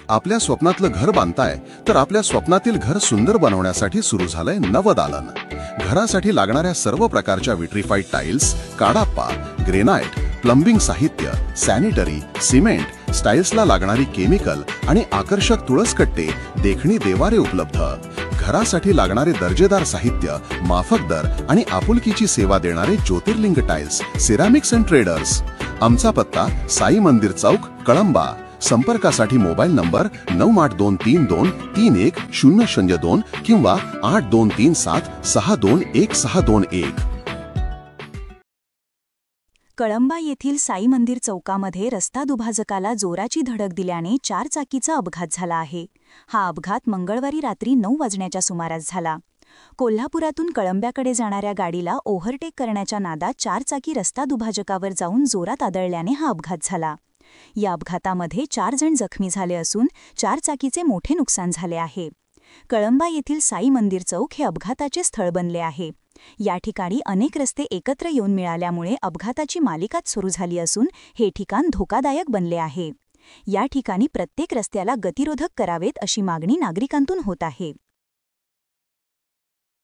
आपल्या स्वप्नातलं घर बांधताय तर आपल्या स्वप्नातील घर सुंदर बनवण्यासाठी सुरू झालंय नवदालन। घरासाठी लागणाऱ्या सर्व प्रकारच्या विट्रीफाईड टाइल्स, काडाप्पा, ग्रेनाइट, प्लंबिंग साहित्य, सॅनिटरी, सिमेंट, स्टाईल्सला लागणारी केमिकल आणि आकर्षक तुळसकट्टे, देखणी देवारे उपलब्ध। घरासाठी लागणारे दर्जेदार साहित्य, माफक दर आणि आपुलकीची सेवा देणारे ज्योतिर्लिंग टाइल्स, सिरामिक्स अँड ट्रेडर्स। आमचा पत्ता साई मंदिर चौक, कळंबा। संपर्कासाठी मोबाईल नंबर 9823231002 किंवा 8237621621। कळंबा येथील साई मंदिर चौकामध्ये रस्ता दुभाजकाला जोराची धडक दिल्याने 4 चाकीचा अपघात झाला आहे। हा अपघात मंगळवारी रात्री 9 वाजण्याच्या सुमारास झाला। कोल्हापुरातून कळंब्याकडे जाणाऱ्या गाडीला ओव्हरटेक करण्याच्या नादात 4 चाकी रस्ता दुभाजकावर जाऊन जोरात आदळल्याने हा अपघात झाला। या अपघातामध्ये 4 जण जखमी झाले असून 4 चाकीचे मोठे नुकसान झाले आहे। कळंबा येथील साई मंदिर चौक हे अपघाताचे स्थळ बनले आहे। या ठिकाणी अनेक रस्ते एकत्र येऊन मिळाल्यामुळे अपघाताची मालिकाच सुरू झाली असून हे ठिकाण धोकादायक बनले आहे। या ठिकाणी प्रत्येक रस्त्याला गतिरोधक करावेत अशी मागणी नागरिकांतून होत आहे।